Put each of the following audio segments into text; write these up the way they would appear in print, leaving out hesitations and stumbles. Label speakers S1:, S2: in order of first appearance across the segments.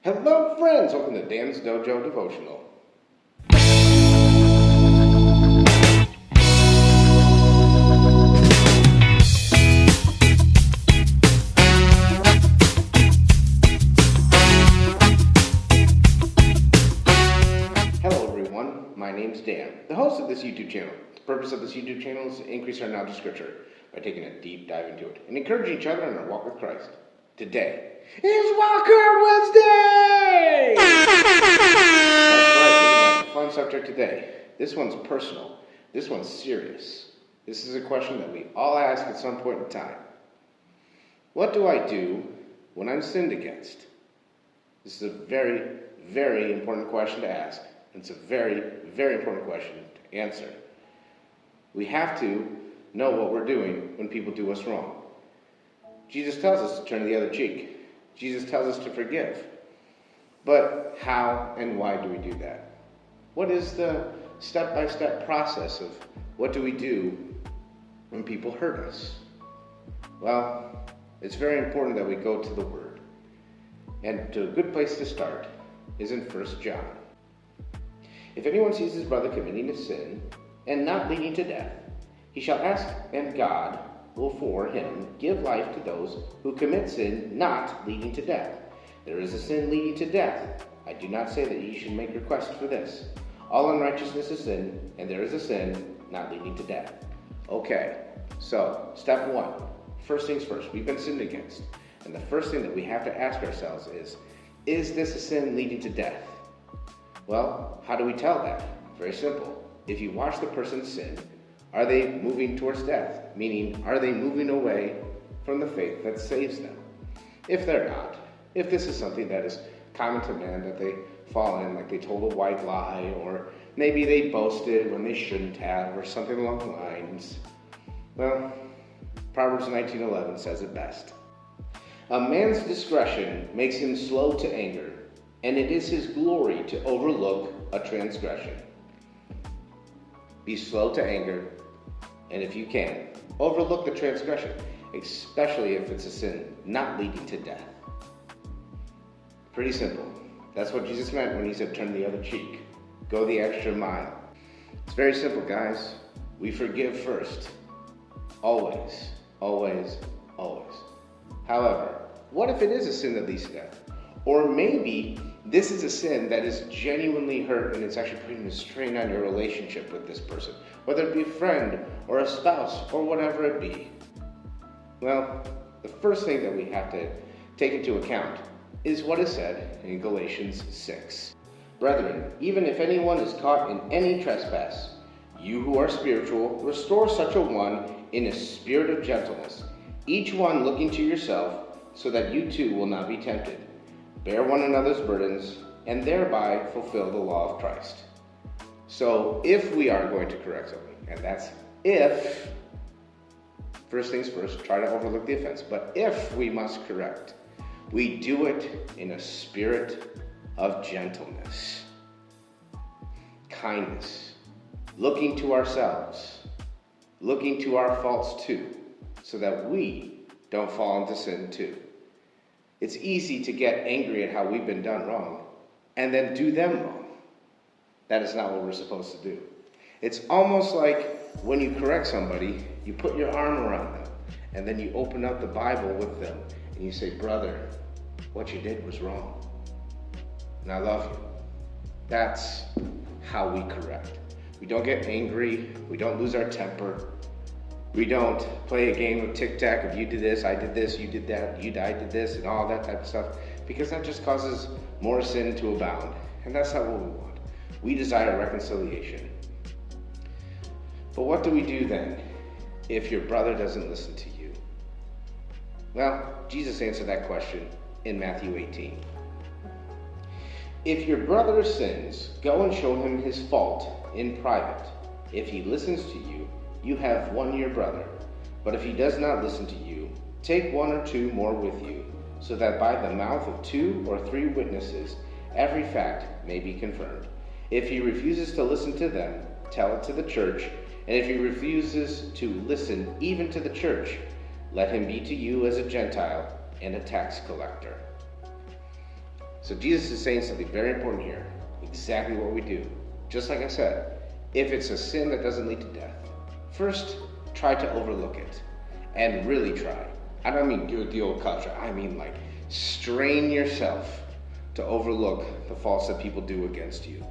S1: Hello friends, welcome to Dan's Dojo Devotional. Hello everyone, my name's Dan, the host of this YouTube channel. The purpose of this YouTube channel is to increase our knowledge of Scripture by taking a deep dive into it and encouraging each other in our walk with Christ. Today is Walker Wednesday! That's right, we're going to have a fun subject today. This one's personal. This one's serious. This is a question that we all ask at some point in time. What do I do when I'm sinned against? This is a very, very important question to ask. It's a very, very important question to answer. We have to know what we're doing when people do us wrong. Jesus tells us to turn the other cheek. Jesus tells us to forgive. But how and why do we do that? What is the step-by-step process of what do we do when people hurt us? Well, it's very important that we go to the Word. And a good place to start is in 1 John. If anyone sees his brother committing a sin and not leading to death, he shall ask, and God will for him give life to those who commit sin not leading to death. There is a sin leading to death. I do not say that ye should make request for this. All unrighteousness is sin, and there is a sin not leading to death. Okay, so step one. First things first, we've been sinned against. And the first thing that we have to ask ourselves is this a sin leading to death? Well, how do we tell that? Very simple. If you watch the person sin, are they moving towards death? Meaning, are they moving away from the faith that saves them? If they're not, if this is something that is common to man that they fall in, like they told a white lie, or maybe they boasted when they shouldn't have, or something along the lines, well, Proverbs 19:11 says it best. A man's discretion makes him slow to anger, and it is his glory to overlook a transgression. Be slow to anger, and if you can, overlook the transgression, especially if it's a sin not leading to death. Pretty simple. That's what Jesus meant when he said turn the other cheek. Go the extra mile. It's very simple, guys. We forgive first. Always, always, always. However, what if it is a sin that leads to death? Or maybe this is a sin that is genuinely hurt and it's actually putting a strain on your relationship with this person, whether it be a friend or a spouse or whatever it be. Well, the first thing that we have to take into account is what is said in Galatians 6. Brethren, even if anyone is caught in any trespass, you who are spiritual, restore such a one in a spirit of gentleness, each one looking to yourself, so that you too will not be tempted. Bear one another's burdens, and thereby fulfill the law of Christ. So if we are going to correct something, and that's if, first things first, try to overlook the offense, but if we must correct, we do it in a spirit of gentleness, kindness, looking to ourselves, looking to our faults too, so that we don't fall into sin too. It's easy to get angry at how we've been done wrong and then do them wrong. That is not what we're supposed to do. It's almost like when you correct somebody, you put your arm around them and then you open up the Bible with them and you say, brother, what you did was wrong. And I love you. That's how we correct. We don't get angry. We don't lose our temper. We don't play a game of tic-tac of you did this, I did this, you did that, I did this, and all that type of stuff, because that just causes more sin to abound. And that's not what we want. We desire reconciliation. But what do we do then if your brother doesn't listen to you? Well, Jesus answered that question in Matthew 18. If your brother sins, go and show him his fault in private. If he listens to you, you have won your brother. But if he does not listen to you, take one or two more with you, so that by the mouth of 2 or 3 witnesses every fact may be confirmed. If he refuses to listen to them, tell it to the church, and if he refuses to listen even to the church, let him be to you as a Gentile and a tax collector. So Jesus is saying something very important here. Exactly what we do. Just like I said, if it's a sin that doesn't lead to death, first try to overlook it. And really try. I don't mean do the old culture. I mean like strain yourself to overlook the faults that people do against you.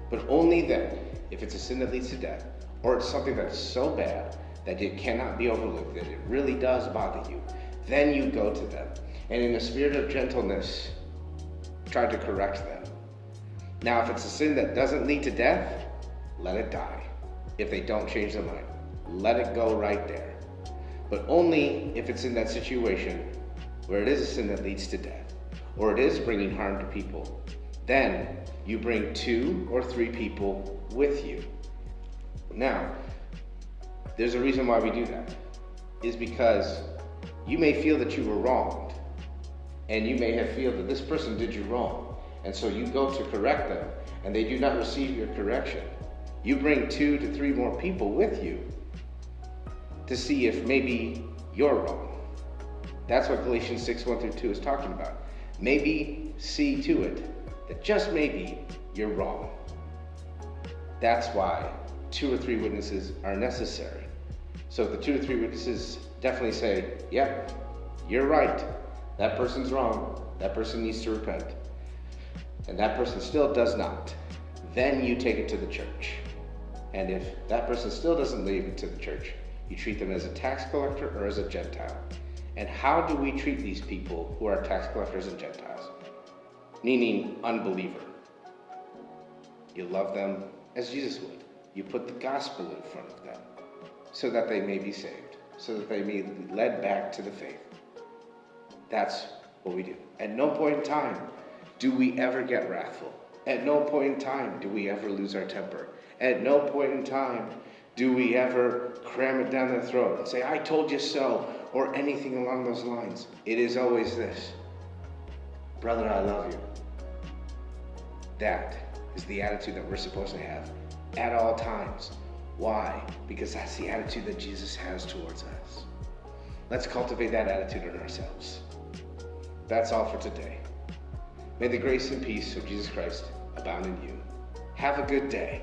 S1: But only then, if it's a sin that leads to death, or it's something that's so bad that it cannot be overlooked, that it really does bother you, then you go to them. And in a spirit of gentleness, try to correct them. Now, if it's a sin that doesn't lead to death, let it die. If they don't change their mind, let it go right there. But only if it's in that situation where it is a sin that leads to death, or it is bringing harm to people, then you bring 2 or 3 people with you. Now, there's a reason why we do that. Is because you may feel that you were wronged, and you may have feel that this person did you wrong, and so you go to correct them, and they do not receive your correction. You bring 2 to 3 more people with you to see if maybe you're wrong. That's what Galatians 6:1-2 is talking about. Maybe see to it that just maybe you're wrong. That's why 2 or 3 witnesses are necessary. So if the 2 to 3 witnesses definitely say, yep, you're right, that person's wrong, that person needs to repent, and that person still does not, then you take it to the church. And if that person still doesn't leave it to the church, you treat them as a tax collector or as a Gentile. And how do we treat these people who are tax collectors and Gentiles? Meaning unbeliever. You love them as Jesus would. You put the gospel in front of them so that they may be saved, so that they may be led back to the faith. That's what we do. At no point in time do we ever get wrathful. At no point in time do we ever lose our temper. At no point in time do we ever cram it down their throat and say, I told you so, or anything along those lines. It is always this: brother, I love you. That is the attitude that we're supposed to have at all times. Why? Because that's the attitude that Jesus has towards us. Let's cultivate that attitude in ourselves. That's all for today. May the grace and peace of Jesus Christ abound in you. Have a good day.